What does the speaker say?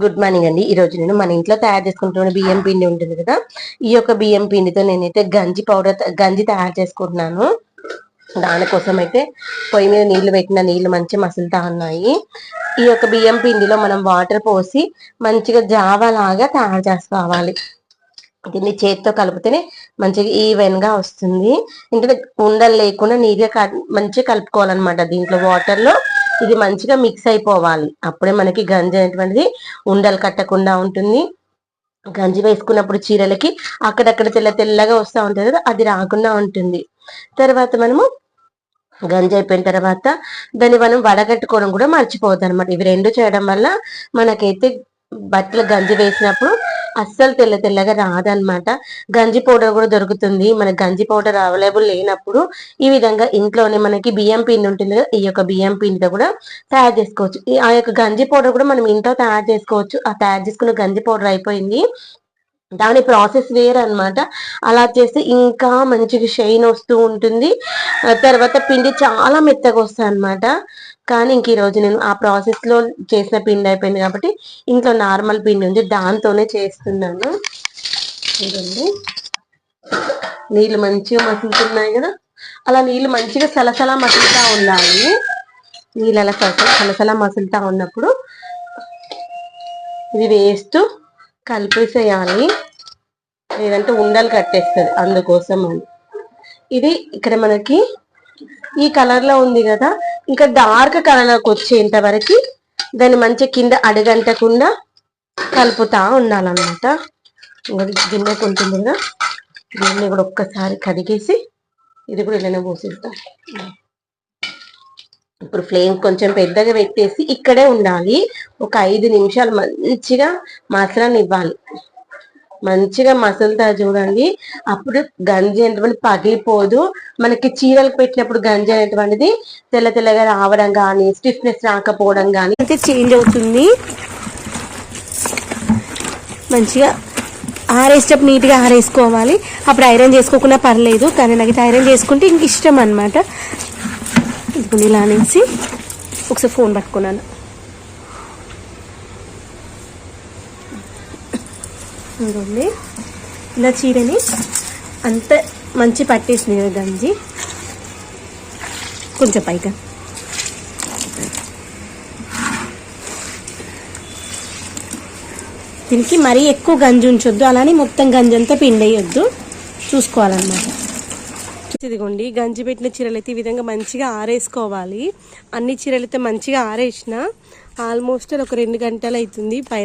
Good morning అండి. ఈ రోజు నేను మన ఇంట్లో తయారు చేసుకుంటున్న బియ్యం పిండి ఉంటుంది కదా, ఈ యొక్క బియ్యం పిండితో నేనైతే గంజి తయారు చేసుకుంటున్నాను. దానికోసం అయితే పొయ్యి మీద నీళ్లు పెట్టిన నీళ్లు మంచి మసులుతా ఉన్నాయి. ఈ యొక్క బియ్యం పిండిలో మనం వాటర్ పోసి మంచిగా జావా లాగా తయారు చేసుకోవాలి. దీన్ని చేతితో కలిపితేనే మంచిగా ఈవెన్ గా వస్తుంది. అంటే ఉండలు లేకుండా నీట్గా మంచిగా కలుపుకోవాలన్నమాట. దీంట్లో వాటర్ లో ఇది మంచిగా మిక్స్ అయిపోవాలి. అప్పుడే మనకి గంజి అనేటువంటిది ఉండలు కట్టకుండా ఉంటుంది. గంజి వేసుకున్నప్పుడు చీరలకి అక్కడక్కడ తెల్లగా వస్తూ ఉంటుంది కదా, అది రాకుండా ఉంటుంది. తర్వాత మనము గంజి అయిపోయిన తర్వాత దాన్ని మనం వడగట్టుకోవడం కూడా మర్చిపోవద్దు అనమాట. ఇవి రెండు చేయడం వల్ల మనకైతే బట్టలు గంజి వేసినప్పుడు అస్సలు తెల్లగా రాదనమాట. గంజి పౌడర్ కూడా దొరుకుతుంది. మనకి గంజి పౌడర్ అవైలబుల్ లేనప్పుడు ఈ విధంగా ఇంట్లోనే మనకి బియ్యం పిండి ఉంటుంది కదా, ఈ యొక్క బియ్యం పిండితో కూడా తయారు చేసుకోవచ్చు. ఆ యొక్క గంజి పౌడర్ కూడా మనం ఇంట్లో తయారు చేసుకోవచ్చు. ఆ తయారు చేసుకున్న గంజి పౌడర్ అయిపోయింది, దాని ప్రాసెస్ వేరే అనమాట. అలా చేస్తే ఇంకా మంచిగా షైన్ వస్తూ ఉంటుంది. తర్వాత పిండి చాలా మెత్తగా వస్తాయి అనమాట. కానీ ఇంక ఈరోజు నేను ఆ ప్రాసెస్ లో చేసిన పిండి అయిపోయింది కాబట్టి ఇంట్లో నార్మల్ పిండి ఉంది, దాంతోనే చేస్తున్నాను. చూడండి, నీళ్ళు మంచిగా మసులుతున్నాయి కదా, అలా నీళ్ళు మంచిగా సలసలా మసులుతా ఉండాలి. నీళ్ళు అలా సలసలా మసులుతా ఉన్నప్పుడు ఇది వేస్తూ కలిపేసేయాలి, లేదంటే ఉండలు కట్టేస్తుంది. అందుకోసం అని ఇది ఇక్కడ మనకి ఈ కలర్ లో ఉంది కదా, ఇంకా డార్క్ కలర్లోకి వచ్చేంత వరకు దాన్ని మంచిగా కింద అడగంటకుండా కలుపుతా ఉండాలన్నమాట. గిన్నెకు ఉంటుంది కదా, దీన్ని కూడా ఒక్కసారి కడిగేసి ఇది కూడా ఇలానే పోసేస్తాం. ఇప్పుడు ఫ్లేమ్ కొంచెం పెద్దగా పెట్టేసి ఇక్కడే ఉండాలి. ఒక 5 నిమిషాలు మంచిగా మసలనివ్వాలి. మంచిగా మసులుతా చూడండి, అప్పుడు గంజి అనేటువంటి పగిలిపోదు. మనకి చీరలకు పెట్టినప్పుడు గంజి అనేటువంటిది తెల్లగా రావడం కానీ, స్టిఫ్నెస్ రాకపోవడం కానీ అయితే చేంజ్ అవుతుంది. మంచిగా ఆరేసేటప్పుడు నీట్గా ఆరేసుకోవాలి. అప్పుడు ఐరన్ చేసుకోకుండా పర్లేదు, కానీ నాకు ఐరన్ చేసుకుంటే ఇంక ఇష్టం అనమాట. ఇది ఇలా అనేసి ఒకసారి ఫోన్ పట్టుకున్నాను. చూడండి, ఇలా చీరని అంత మంచి పట్టేసింది కదా గంజి. కొంచెం పైగా దీనికి మరీ ఎక్కువ గంజి ఉంచొద్దు, అలానే మొత్తం గంజి అంతా పిండేయొద్దు, చూసుకోవాలన్నమాట. ఇదిగోండి, గంజి పెట్టిన చీరలు అయితే ఈ విధంగా మంచిగా ఆరేసుకోవాలి. అన్ని చీరలు అయితే మంచిగా ఆరేసిన ఆల్మోస్ట్ ఒక 2 గంటలు అవుతుంది.